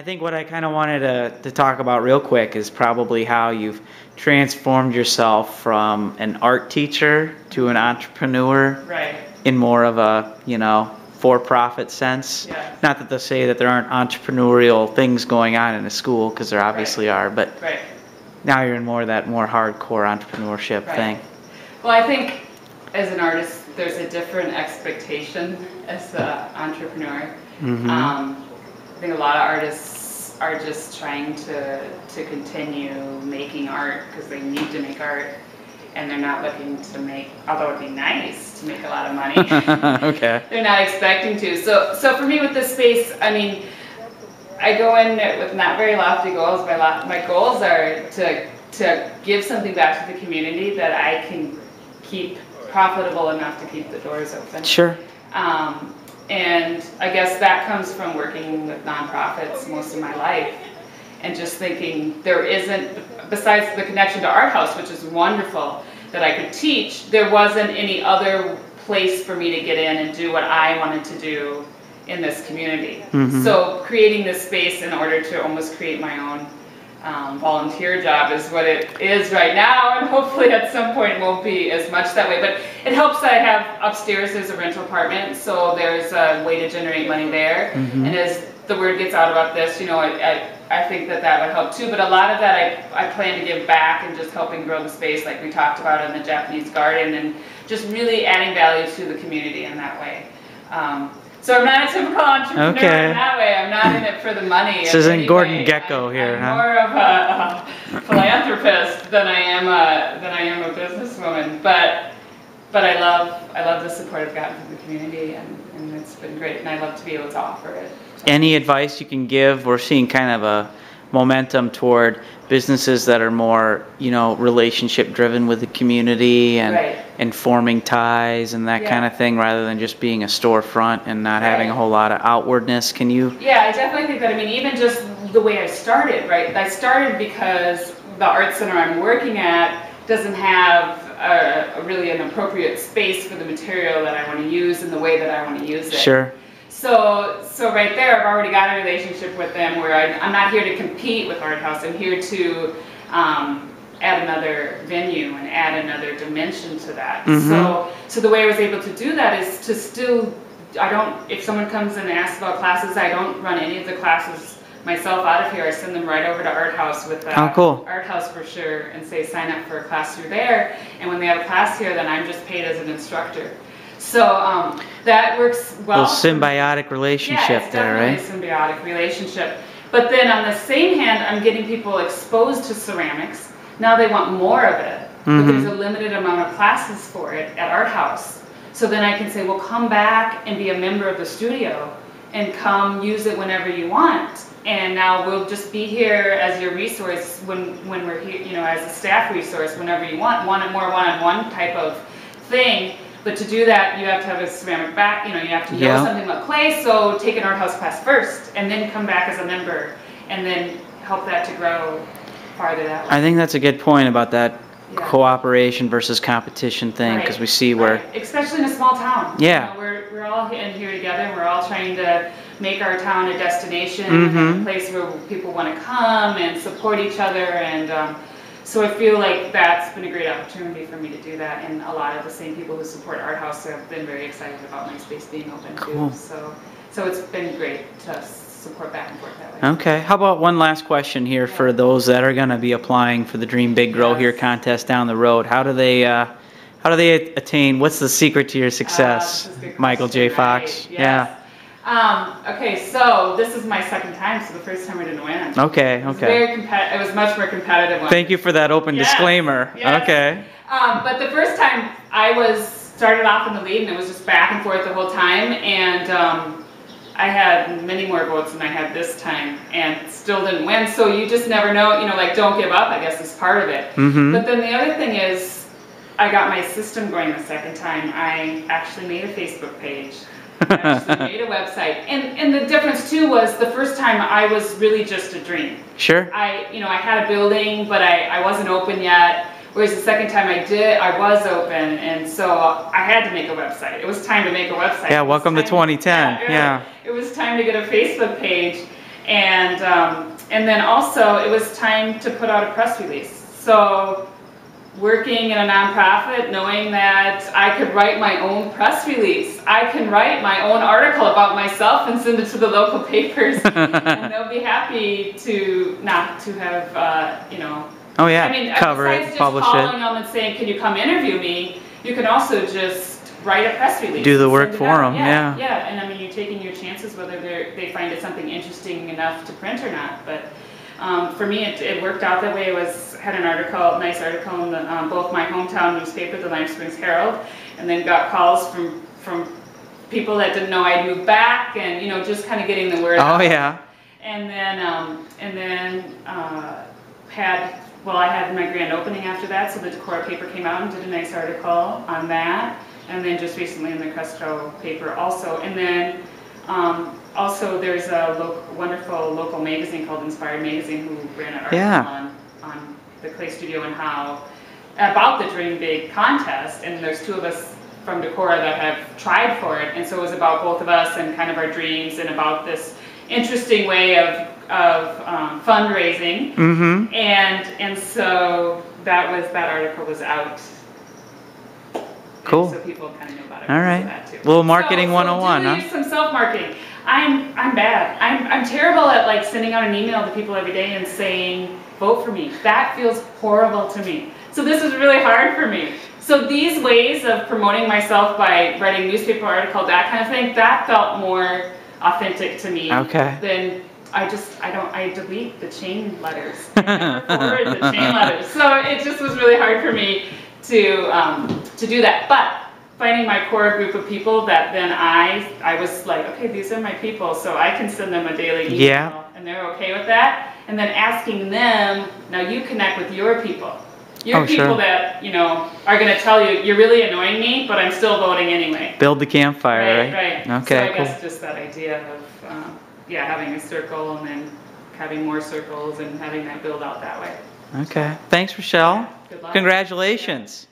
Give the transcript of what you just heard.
I think what I kind of wanted to talk about real quick is probably how you've transformed yourself from an art teacher to an entrepreneur. Right. In more of a, for-profit sense. Yeah. Not that to say that there aren't entrepreneurial things going on in a school, because there obviously are, but now you're in more of that more hardcore entrepreneurship thing. Well, I think as an artist, there's a different expectation as an entrepreneur. Mm-hmm. I think a lot of artists are just trying to continue making art because they need to make art, and they're not looking to make, although it'd be nice to make a lot of money. Okay. They're not expecting to. So for me with this space, I mean, I go in with not very lofty goals. My goals are to give something back to the community that I can keep profitable enough to keep the doors open. Sure. And I guess that comes from working with nonprofits most of my life, and just thinking there isn't, besides the connection to Art House, which is wonderful, that I could teach, there wasn't any other place for me to get in and do what I wanted to do in this community. Mm-hmm. So creating this space in order to almost create my own volunteer job is what it is right now, and hopefully at some point it won't be as much that way. But it helps that I have upstairs, there's a rental apartment, so there's a way to generate money there. Mm-hmm. And as the word gets out about this, I think that would help too. But a lot of that I plan to give back and just helping grow the space, like we talked about in the Japanese garden, and just really adding value to the community in that way. So I'm not a typical entrepreneur in that way. I'm not in it for the money. This isn't Gordon Gekko here, I'm more of a philanthropist than I am a businesswoman. But I love the support I've gotten from the community, and it's been great. And I love to be able to offer it. So. Any advice you can give? We're seeing kind of a momentum toward businesses that are more, relationship driven with the community and forming ties and that kind of thing, rather than just being a storefront and not having a whole lot of outwardness. Can you? Yeah, I definitely think that. I mean, even just the way I started, right? I started because the art center I'm working at doesn't have really an appropriate space for the material that I want to use in the way that I want to use it. Sure. So right there, I've already got a relationship with them where I'm not here to compete with Art House. I'm here to add another venue and add another dimension to that. Mm-hmm. So the way I was able to do that is to still, if someone comes and asks about classes, I don't run any of the classes myself out of here. I send them right over to Art House with the Art House brochure and say sign up for a class through there. And when they have a class here, then I'm just paid as an instructor. So that works well. A symbiotic relationship there, right? It's definitely a symbiotic relationship. But then on the same hand, I'm getting people exposed to ceramics. Now they want more of it, but there's a limited amount of classes for it at Art House. So then I can say, well, come back and be a member of the studio and come use it whenever you want. And now we'll just be here as your resource when we're here, as a staff resource whenever you want. More one-on-one type of thing. But to do that, you have to have a ceramic back, you have to know something about clay, so take an Art House class first, and then come back as a member, and then help that to grow farther that way. I think that's a good point about that cooperation versus competition thing, because we see where... Especially in a small town. Yeah. We're all in here together, and we're all trying to make our town a destination, a place where people want to come and support each other, and... So I feel like that's been a great opportunity for me to do that, and a lot of the same people who support Art House have been very excited about my space being open too. So it's been great to support back and forth that way. Okay, how about one last question here for those that are going to be applying for the Dream Big Grow Here contest down the road. How do they attain? What's the secret to your success, Michael J. Fox? Right. Yes. Okay, so this is my second time, so the first time I didn't win. Okay. It was much more competitive one. Thank you for that open disclaimer. Yes. Okay. But the first time I started off in the lead, and it was just back and forth the whole time, and I had many more votes than I had this time, and still didn't win. So you just never know, don't give up, I guess is part of it. Mm-hmm. But then the other thing is, I got my system going the second time. I actually made a Facebook page. I actually made a website, and the difference too was the first time I was really just a dream. Sure. I had a building, but I wasn't open yet. Whereas the second time I was open, and so I had to make a website. It was time to make a website. Yeah, welcome to 2010. Yeah. It was time to get a Facebook page, And then also it was time to put out a press release. So working in a nonprofit, knowing that I could write my own press release, I can write my own article about myself and send it to the local papers, and they'll be happy to not to have Oh yeah, I mean, cover besides it, just publish calling it. them and saying, "Can you come interview me?" You can also just write a press release. Do the work send it for out. them, Yeah, yeah. yeah. And I mean, you're taking your chances whether they find it something interesting enough to print or not. But for me, it worked out that way. Had an article, nice article in both my hometown newspaper, the Lime Springs Herald, and then got calls from people that didn't know I'd moved back, and just kind of getting the word out. Oh yeah. And then I had my grand opening after that, so the Decorah paper came out and did a nice article on that, and then just recently in the Crestro paper also. And then also there's a wonderful local magazine called Inspired Magazine who ran an article on the clay studio and how about the Dream Big contest, and there's two of us from Decorah that have tried for it, and so it was about both of us and kind of our dreams and about this interesting way of fundraising. Mm-hmm. And so that article was out. Cool. And so people kind of know about it. All right. That too. Little marketing 101, do some self-marketing. I'm bad. I'm terrible at like sending out an email to people every day and saying, vote for me. That feels horrible to me. So this is really hard for me. So these ways of promoting myself by writing newspaper article, that kind of thing, that felt more authentic to me. Okay. Than I delete the chain letters. I never forward the chain letters. So it just was really hard for me to do that. But finding my core group of people that then I was like, okay, these are my people, so I can send them a daily email. Yeah. And they're okay with that. And then asking them, now you connect with your people. Your people sure. that, are going to tell you, you're really annoying me, but I'm still voting anyway. Build the campfire, right? Right. Okay, so I cool. guess just that idea of, having a circle and then having more circles and having that build out that way. Okay. Thanks, Rachelle. Good luck. Congratulations.